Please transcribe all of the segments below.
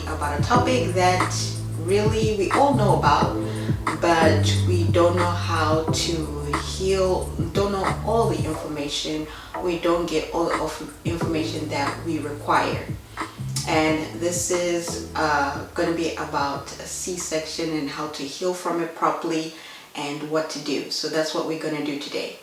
about a topic that really we all know about, but we don't know how to heal, don't know all the information, we don't get all the information that we require. And this is going to be about a C-section and how to heal from it properly and what to do. So that's what we're going to do today.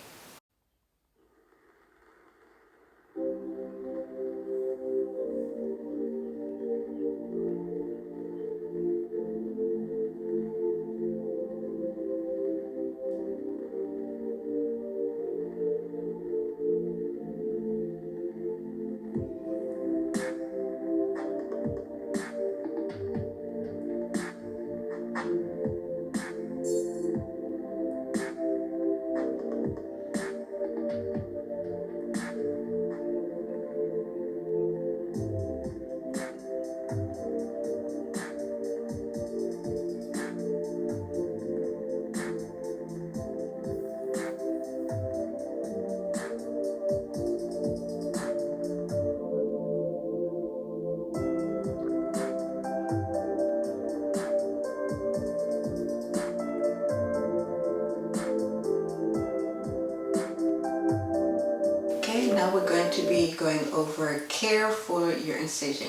Okay, now we're going to be going over care for your incision.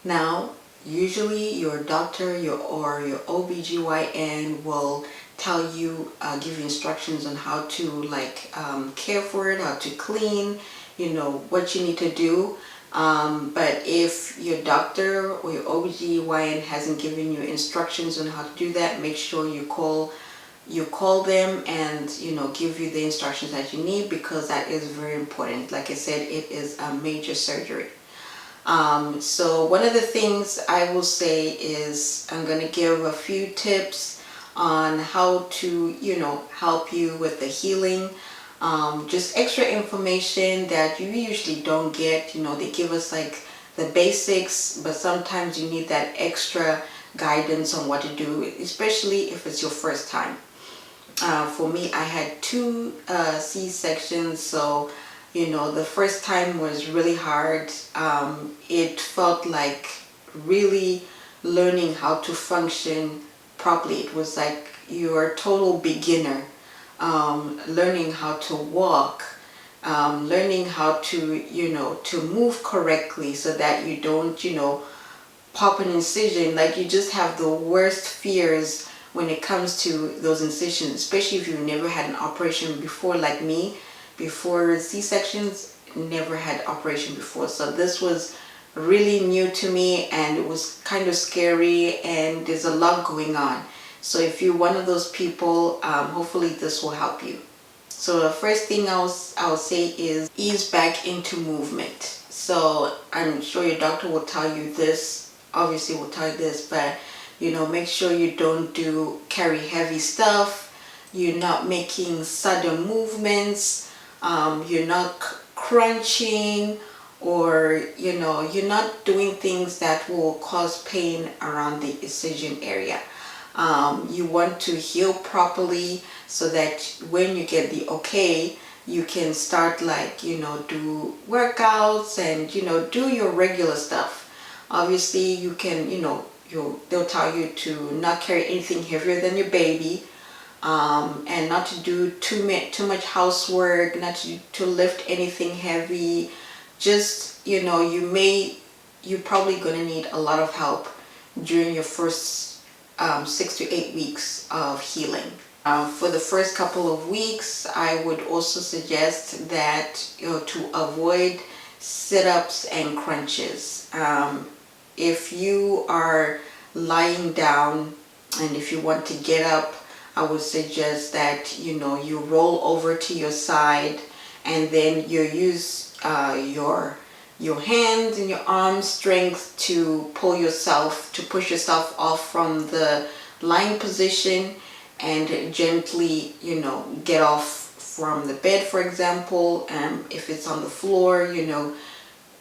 Now, usually your doctor or your OBGYN will tell you, give you instructions on how to care for it, how to clean, what you need to do. But if your doctor or your OBGYN hasn't given you instructions on how to do that, make sure you call them and give you the instructions that you need, because that is very important. Like I said, it is a major surgery. So one of the things I will say is I'm going to give a few tips on how to help you with the healing. Just extra information that you usually don't get. They give us like the basics, but sometimes you need that extra guidance on what to do, especially if it's your first time. For me, I had 2 C-sections, so the first time was really hard. It felt like really learning how to function properly. It was like you're a total beginner, learning how to walk, learning how to move correctly so that you don't pop an incision. Like, you just have the worst fears when it comes to those incisions, especially if you've never had an operation before, like me. Before C-sections, never had operation before, so this was really new to me, and it was kind of scary, and there's a lot going on. So if you're one of those people, hopefully this will help you. So the first thing I'll say is ease back into movement. So I'm sure your doctor will tell you this, obviously will tell you this, but make sure you don't carry heavy stuff, you're not making sudden movements, you're not crunching, or you're not doing things that will cause pain around the incision area. You want to heal properly so that when you get the okay, you can start do workouts and do your regular stuff. Obviously you can they'll tell you to not carry anything heavier than your baby, and not to do too much housework, not to lift anything heavy. Just you're probably going to need a lot of help during your first 6 to 8 weeks of healing. For the first couple of weeks, I would also suggest that to avoid sit-ups and crunches. If you are lying down and if you want to get up, I would suggest that you roll over to your side, and then you use your hands and your arm strength to push yourself off from the lying position, and gently get off from the bed, for example. If it's on the floor,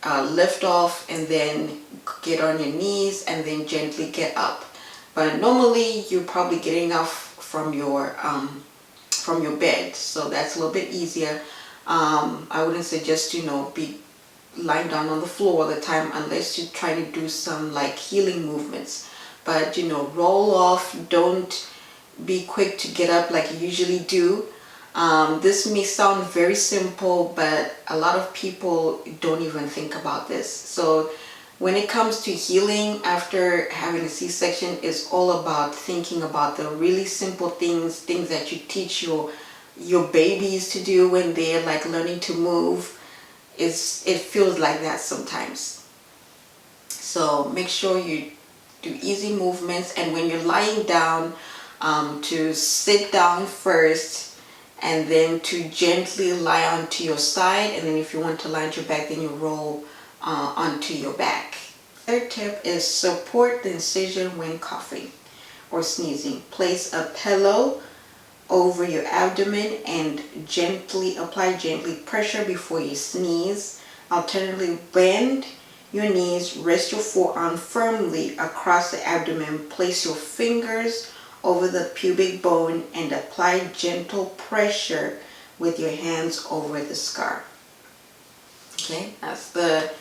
lift off and then get on your knees and then gently get up. But normally you're probably getting off from your bed, so that's a little bit easier. I wouldn't suggest be lying down on the floor all the time unless you're trying to do some like healing movements. But roll off. Don't be quick to get up like you usually do. This may sound very simple, but a lot of people don't even think about this. So when it comes to healing after having a C-section, it's all about thinking about the really simple things that you teach your babies to do when they're like learning to move. It feels like that sometimes. So make sure you do easy movements, and when you're lying down, to sit down first and then to gently lie onto your side, and then if you want to lie on your back, then you roll onto your back. Third tip is support the incision when coughing or sneezing. Place a pillow over your abdomen and apply pressure before you sneeze. Alternatively, bend your knees, rest your forearm firmly across the abdomen, place your fingers over the pubic bone and apply gentle pressure with your hands over the scar. Okay, that's the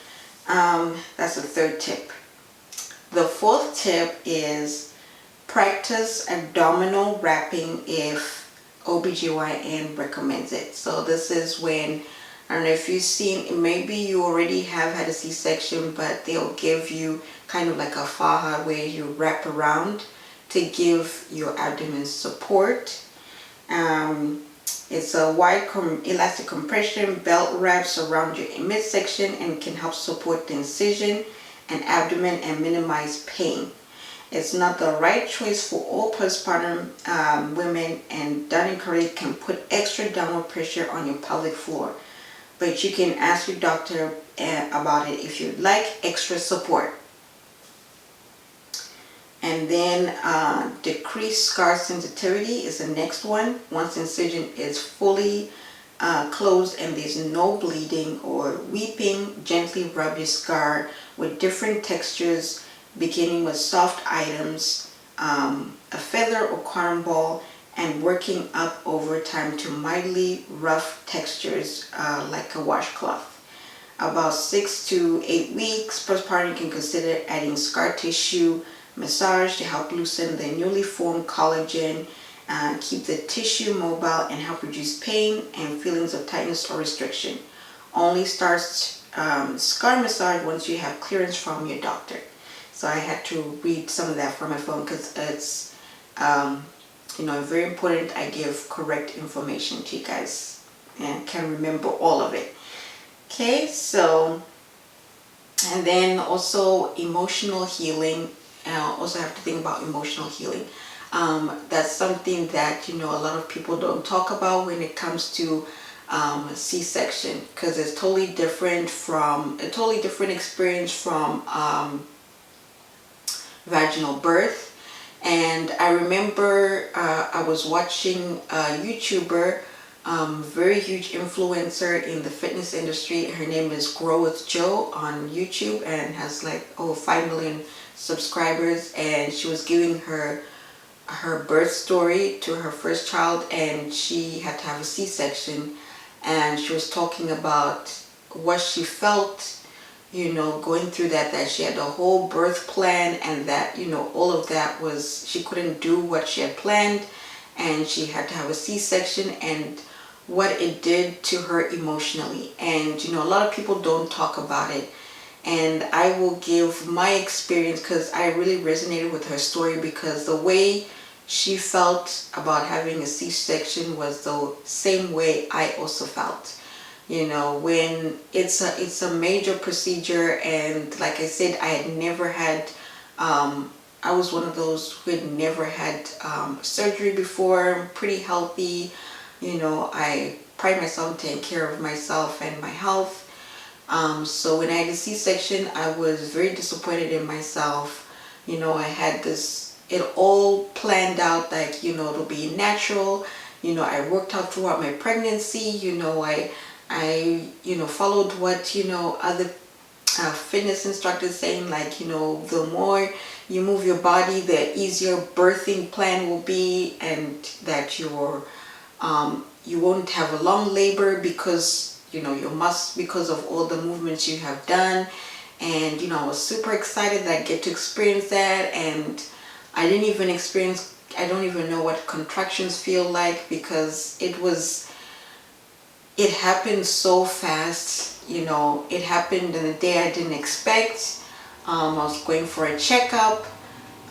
third tip. The fourth tip is practice abdominal wrapping if OBGYN recommends it. So this is when, I don't know if you've seen, maybe you already have had a C-section, but they'll give you kind of like a faja where you wrap around to give your abdomen support. It's a wide elastic compression belt wraps around your midsection and can help support the incision and abdomen and minimize pain. It's not the right choice for all postpartum women, and done incorrectly can put extra downward pressure on your pelvic floor. But you can ask your doctor about it if you'd like extra support. And then decreased scar sensitivity is the next one. Once the incision is fully closed and there's no bleeding or weeping, gently rub your scar with different textures, beginning with soft items, a feather or cotton ball, and working up over time to mildly rough textures like a washcloth. About 6 to 8 weeks postpartum, you can consider adding scar tissue massage to help loosen the newly formed collagen, keep the tissue mobile, and help reduce pain and feelings of tightness or restriction. Only starts scar massage once you have clearance from your doctor. So I had to read some of that from my phone because it's very important I give correct information to you guys and can remember all of it. Okay, so, and then also emotional healing. Also have to think about emotional healing. That's something that a lot of people don't talk about when it comes to C-section, because it's totally different experience from vaginal birth. And I remember I was watching a YouTuber, very huge influencer in the fitness industry. Her name is Grow with Joe on YouTube and has like over 5 million subscribers, and she was giving her birth story to her first child, and she had to have a C-section, and she was talking about what she felt going through that she had a whole birth plan, and that all of that was, she couldn't do what she had planned, and she had to have a C-section, and what it did to her emotionally. And a lot of people don't talk about it. And I will give my experience because I really resonated with her story, because the way she felt about having a C-section was the same way I also felt. When it's a major procedure, and like I said, I had never had, I was one of those who had never had surgery before. I'm pretty healthy. I pride myself on taking care of myself and my health. So when I had a C-section, I was very disappointed in myself. I had it all planned out, like, it'll be natural. I worked out throughout my pregnancy. I followed what, other fitness instructors saying, like, the more you move your body, the easier birthing plan will be, and that you won't have a long labor because your muscles because of all the movements you have done. And I was super excited that I get to experience that. And I don't even know what contractions feel like, because it happened so fast. It happened in a day I didn't expect. I was going for a checkup,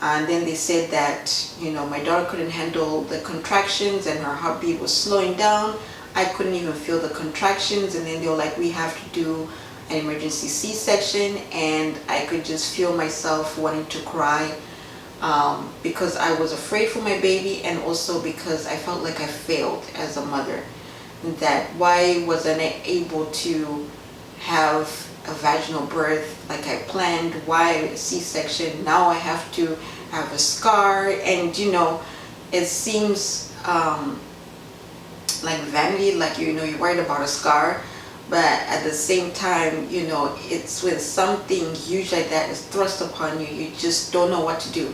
and then they said that my daughter couldn't handle the contractions and her heartbeat was slowing down. I couldn't even feel the contractions, and then they were like, we have to do an emergency C-section. And I could just feel myself wanting to cry, because I was afraid for my baby, and also because I felt like I failed as a mother. That why wasn't I able to have a vaginal birth like I planned? Why a C-section? Now I have to have a scar. And it seems like vanity, like you're worried about a scar, but at the same time, it's when something huge like that is thrust upon you, you just don't know what to do.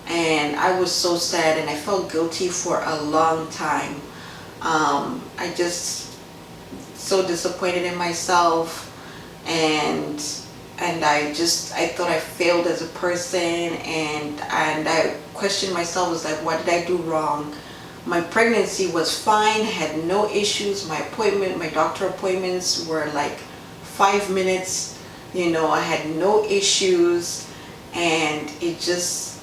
And I was so sad, and I felt guilty for a long time. I just so disappointed in myself, and I thought I failed as a person, and I questioned myself. Was like, what did I do wrong? My pregnancy was fine, had no issues. My doctor appointments were like 5 minutes. I had no issues, and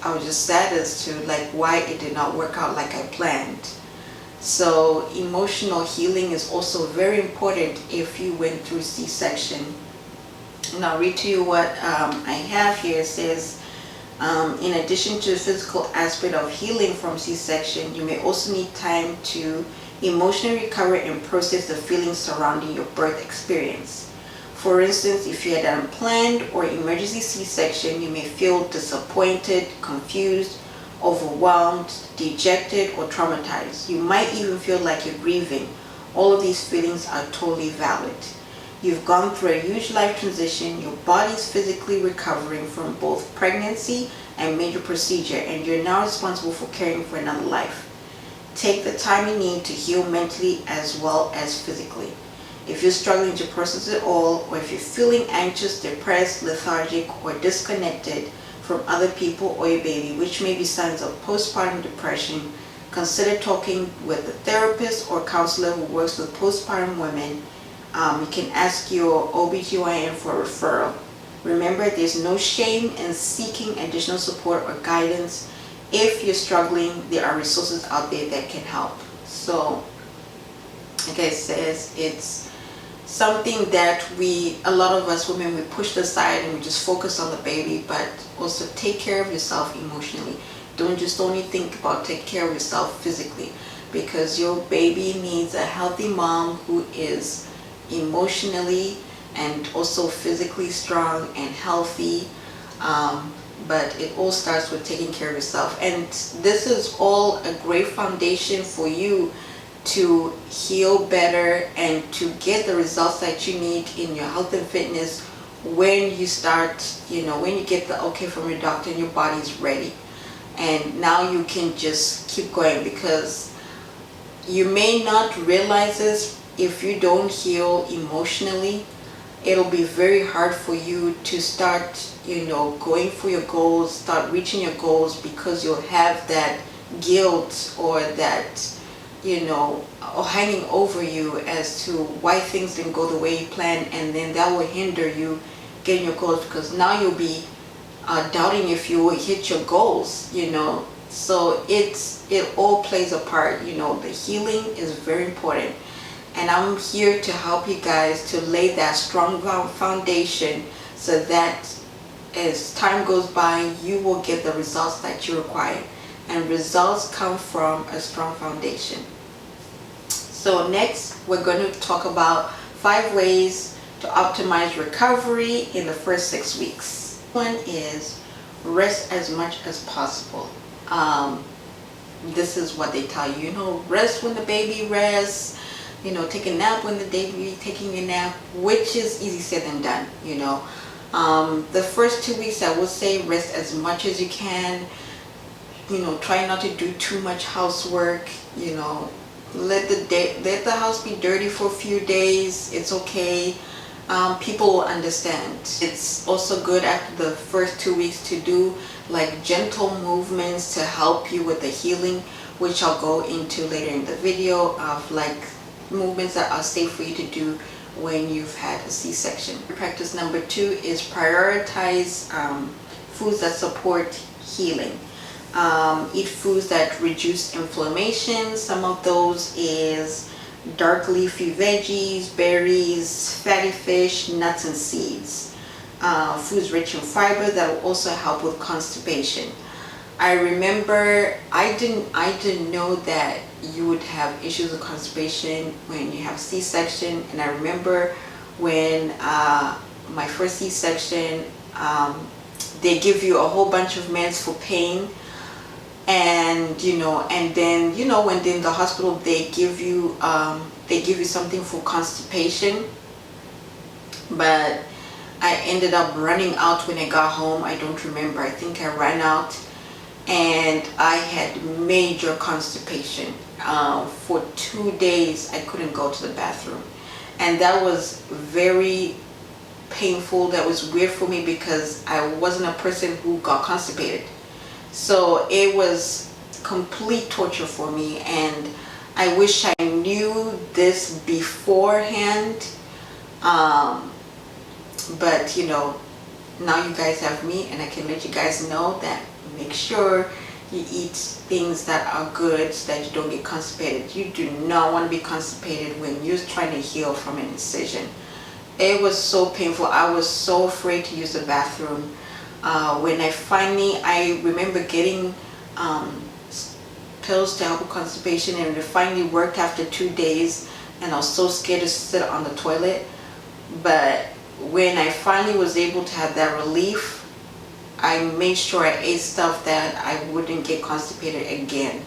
I was just sad as to like why it did not work out like I planned. So emotional healing is also very important if you went through C-section. And I'll read to you what I have here. It says, in addition to the physical aspect of healing from C-section, you may also need time to emotionally recover and process the feelings surrounding your birth experience. For instance, if you had an unplanned or emergency C-section, you may feel disappointed, confused, overwhelmed, dejected, or traumatized. You might even feel like you're grieving. All of these feelings are totally valid. You've gone through a huge life transition. Your body's physically recovering from both pregnancy and major procedure, and you're now responsible for caring for another life. Take the time you need to heal mentally as well as physically. If you're struggling to process it all, or if you're feeling anxious, depressed, lethargic, or disconnected from other people or your baby, which may be signs of postpartum depression, consider talking with a therapist or counselor who works with postpartum women. You can ask your OBGYN for a referral. Remember, there's no shame in seeking additional support or guidance. If you're struggling, there are resources out there that can help. So, like I says, it's something that a lot of us women, we push aside and we just focus on the baby, but also take care of yourself emotionally. Don't just only think about take care of yourself physically, because your baby needs a healthy mom who is emotionally and also physically strong and healthy. But it all starts with taking care of yourself, and this is all a great foundation for you to heal better and to get the results that you need in your health and fitness when you start, when you get the okay from your doctor and your body's ready. And now you can just keep going, because you may not realize this, if you don't heal emotionally, it'll be very hard for you to start, going for your goals, start reaching your goals, because you'll have that guilt or that, or hanging over you as to why things didn't go the way you planned, and then that will hinder you getting your goals, because now you'll be doubting if you will hit your goals, So it all plays a part. The healing is very important, and I'm here to help you guys to lay that strong foundation, so that as time goes by, you will get the results that you require. And results come from a strong foundation. So next, we're going to talk about 5 ways to optimize recovery in the first 6 weeks. One is rest as much as possible. This is what they tell you, rest when the baby rests, take a nap when the baby taking a nap, which is easy said than done. The first 2 weeks, I would say rest as much as you can. Try not to do too much housework. let the house be dirty for a few days. It's okay. People will understand. It's also good after the first 2 weeks to do like gentle movements to help you with the healing, which I'll go into later in the video, of like movements that are safe for you to do when you've had a C-section. Practice number 2 is prioritize foods that support healing. Eat foods that reduce inflammation. Some of those is dark leafy veggies, berries, fatty fish, nuts and seeds. Foods rich in fiber that will also help with constipation. I remember I didn't know that you would have issues with constipation when you have C-section, and I remember when my first C-section, they give you a whole bunch of meds for pain, and then when they're in the hospital they give you something for constipation, but I ended up running out when I got home. I don't remember. I think I ran out and I had major constipation. For 2 days I couldn't go to the bathroom, and that was very painful. That was weird for me because I wasn't a person who got constipated. So it was complete torture for me, and I wish I knew this beforehand. But now you guys have me, and I can let you guys know that make sure you eat things that are good so that you don't get constipated. You do not want to be constipated when you're trying to heal from an incision. It was so painful. I was so afraid to use the bathroom. When I remember getting pills to help with constipation, and it finally worked after 2 days, and I was so scared to sit on the toilet. But when I finally was able to have that relief, I made sure I ate stuff that I wouldn't get constipated again,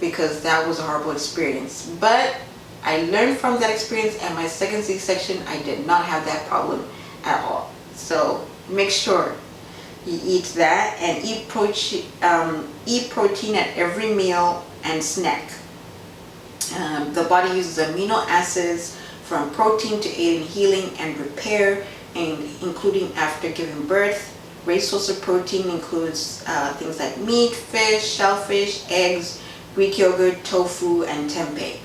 because that was a horrible experience. But I learned from that experience, and my second C-section I did not have that problem at all. So make sure you eat that, and eat protein at every meal and snack. The body uses amino acids from protein to aid in healing and repair, including after giving birth. Great source of protein includes things like meat, fish, shellfish, eggs, Greek yogurt, tofu, and tempeh.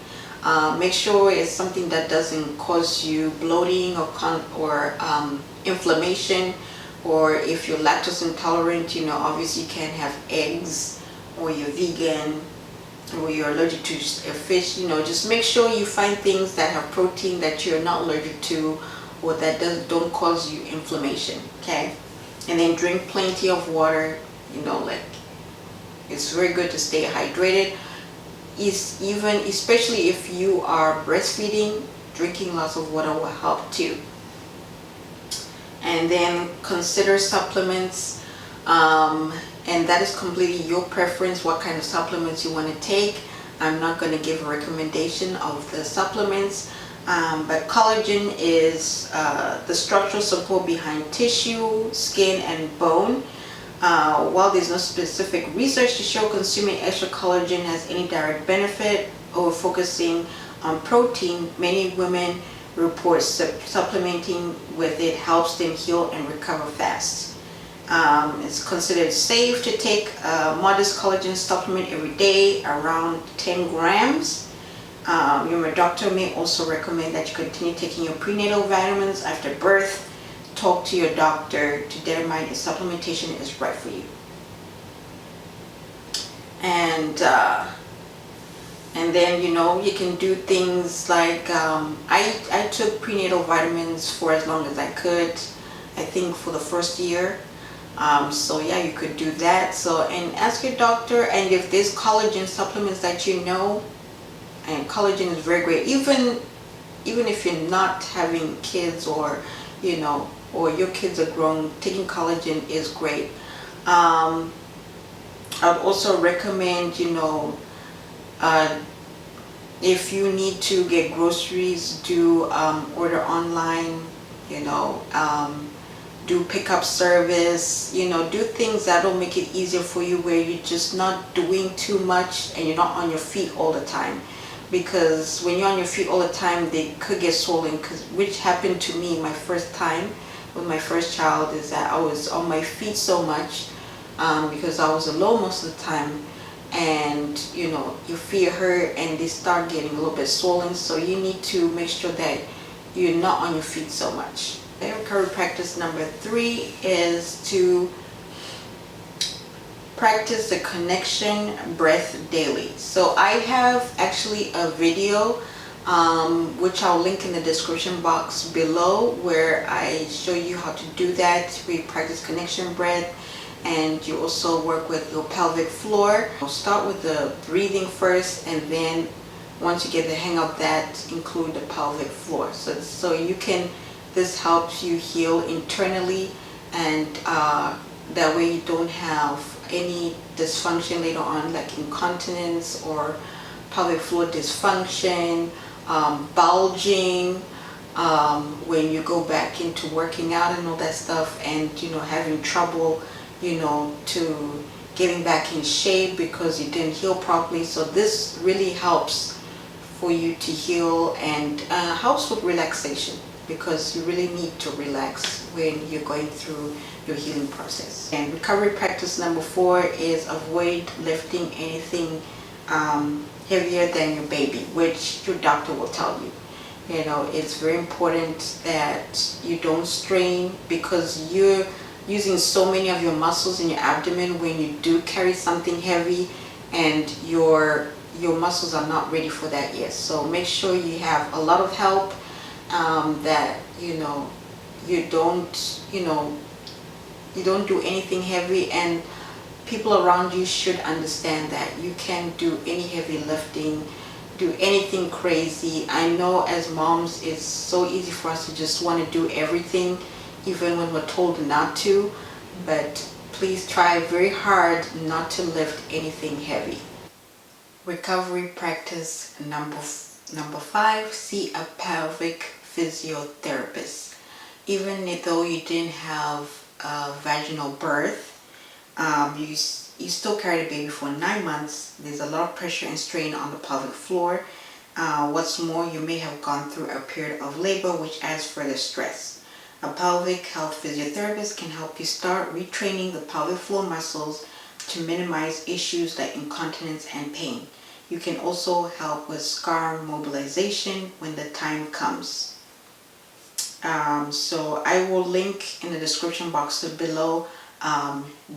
Make sure it's something that doesn't cause you bloating or inflammation. Or if you're lactose intolerant, obviously you can't have eggs, or you're vegan, or you're allergic to fish. Just make sure you find things that have protein that you're not allergic to, or that don't cause you inflammation. Okay, and then drink plenty of water. It's very good to stay hydrated. Especially if you are breastfeeding, drinking lots of water will help too. And then consider supplements, and that is completely your preference, what kind of supplements you want to take. I'm not going to give a recommendation of the supplements, but collagen is the structural support behind tissue, skin, and bone. While there's no specific research to show consuming extra collagen has any direct benefit over focusing on protein, many women report supplementing with it helps them heal and recover fast. It's considered safe to take a modest collagen supplement every day, around 10 grams. Your doctor may also recommend that you continue taking your prenatal vitamins after birth. Talk to your doctor to determine if supplementation is right for you. And then you can do things like I took prenatal vitamins for as long as I could, I think for the first year. So yeah, you could do that. And ask your doctor, and if there's collagen supplements that and collagen is very great, even if you're not having kids, or or your kids are grown, taking collagen is great. I would also recommend, if you need to get groceries, do order online, do pickup service, do things that will make it easier for you, where you're just not doing too much and you're not on your feet all the time. because when you're on your feet all the time, they could get swollen, which happened to me my first time with my first child, is that I was on my feet so much because I was alone most of the time, and you know, your feet hurt and they start getting a little bit swollen, so you need to make sure that you're not on your feet so much. Recovery practice number 3 is to practice the connection breath daily. So I have actually a video which I'll link in the description box below, where I show you how to do that, where you practice connection breath and you also work with your pelvic floor. I'll start with the breathing first, and then once you get the hang of that, include the pelvic floor. So you can, this helps you heal internally, and that way you don't have any dysfunction later on, like incontinence or pelvic floor dysfunction, bulging, when you go back into working out and all that stuff, and you know, having trouble, you know, to getting back in shape because you didn't heal properly. So this really helps for you to heal, and helps with relaxation, because you really need to relax when you're going through your healing process. And recovery practice number 4 is avoid lifting anything heavier than your baby, which your doctor will tell you. You know, it's very important that you don't strain, because you're using so many of your muscles in your abdomen when you do carry something heavy, and your muscles are not ready for that yet. So make sure you have a lot of help, that you know, you don't do anything heavy, and people around you should understand that you can't do any heavy lifting, do anything crazy. I know as moms it's so easy for us to just want to do everything even when we're told not to, but please try very hard not to lift anything heavy. Recovery practice number 5, see a pelvic physiotherapist. Even though you didn't have a vaginal birth, you still carried a baby for 9 months. There's a lot of pressure and strain on the pelvic floor. What's more, you may have gone through a period of labor, which adds further stress. A pelvic health physiotherapist can help you start retraining the pelvic floor muscles to minimize issues like incontinence and pain. You can also help with scar mobilization when the time comes. So I will link in the description box below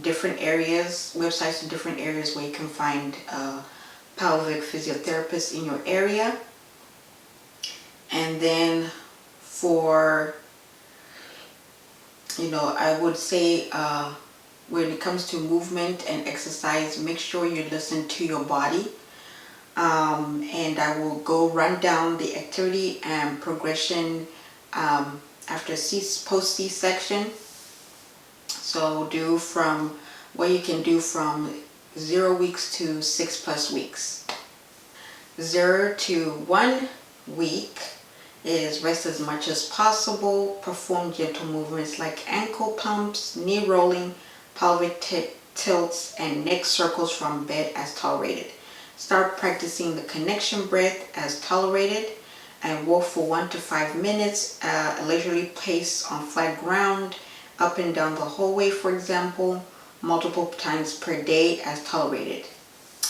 different areas, websites in different areas where you can find pelvic physiotherapists in your area. And then for, you know, I would say when it comes to movement and exercise, make sure you listen to your body. And I will go run down the activity and progression after post C-section. So do from what you can do from 0 weeks to 6+ weeks. 0 to 1 week is rest as much as possible. Perform gentle movements like ankle pumps, knee rolling, pelvic tilts, and neck circles from bed as tolerated. Start practicing the connection breath as tolerated, and walk for 1 to 5 minutes, a leisurely pace on flat ground, up and down the hallway, for example, multiple times per day as tolerated.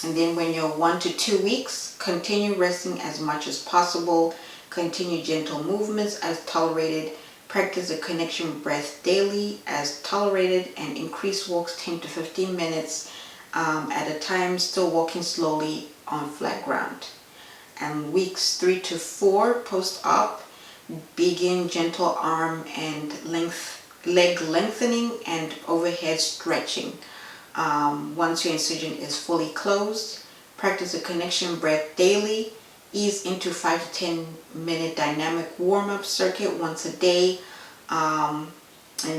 And then when you're 1 to 2 weeks, continue resting as much as possible, continue gentle movements as tolerated, practice the connection breath daily as tolerated, and increase walks 10 to 15 minutes at a time, still walking slowly on flat ground. And weeks 3 to 4 post-op, begin gentle arm and leg lengthening and overhead stretching. Once your incision is fully closed, practice the connection breath daily. Ease into 5 to 10 minute dynamic warm-up circuit once a day. And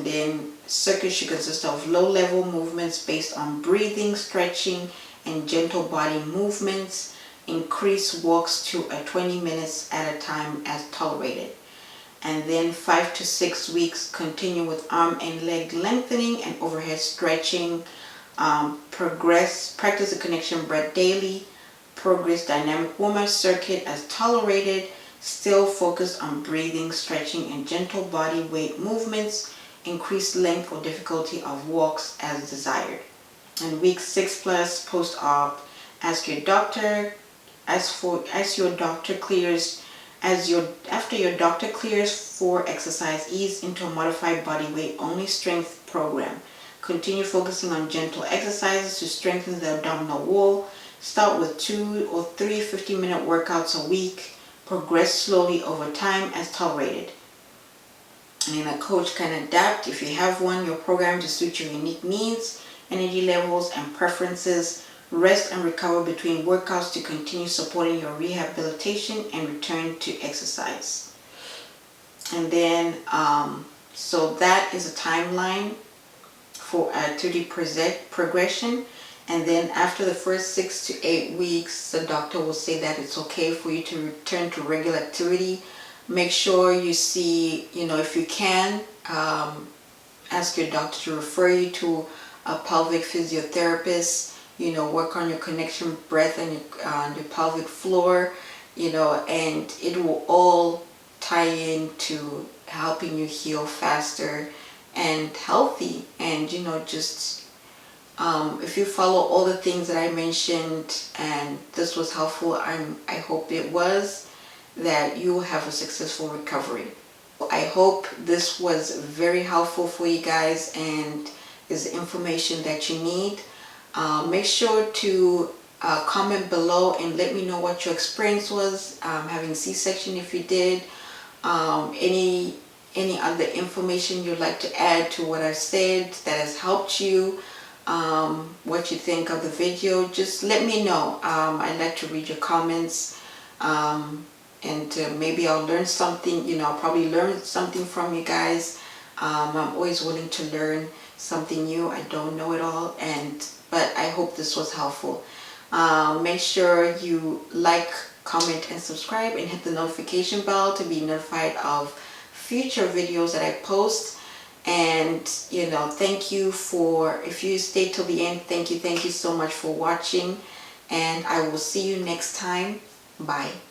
then circuit should consist of low-level movements based on breathing, stretching, and gentle body movements. Increase walks to 20 minutes at a time as tolerated. And then 5 to 6 weeks, continue with arm and leg lengthening and overhead stretching. Practice the connection breath daily. progress dynamic warm-up circuit as tolerated. Still focus on breathing, stretching, and gentle body weight movements. Increased length or difficulty of walks as desired. And week 6+ post-op, ask your doctor. After your doctor clears for exercise, ease into a modified body weight only strength program. Continue focusing on gentle exercises to strengthen the abdominal wall. Start with 2 or 3 50-minute workouts a week. Progress slowly over time as tolerated. And a coach can adapt, if you have one, your program to suit your unique needs, energy levels, and preferences. Rest and recover between workouts to continue supporting your rehabilitation and return to exercise. And then, so that is a timeline for to the progression. And then after the first 6 to 8 weeks, the doctor will say that it's okay for you to return to regular activity. Make sure you see, if you can, ask your doctor to refer you to a pelvic physiotherapist. Work on your connection, breath, and your pelvic floor, and it will all tie into helping you heal faster and healthy. And just if you follow all the things that I mentioned and this was helpful, I hope it was, that you will have a successful recovery. I hope this was very helpful for you guys and is information that you need. Make sure to comment below and let me know what your experience was having C-section, if you did. Any other information you'd like to add to what I said that has helped you, what you think of the video, just let me know. I'd like to read your comments, and maybe I'll learn something. I'll probably learn something from you guys. I'm always willing to learn something new. I don't know it all, but I hope this was helpful. Make sure you like, comment, and subscribe, and hit the notification bell to be notified of future videos that I post. And thank you if you stayed till the end, thank you so much for watching, and I will see you next time. Bye.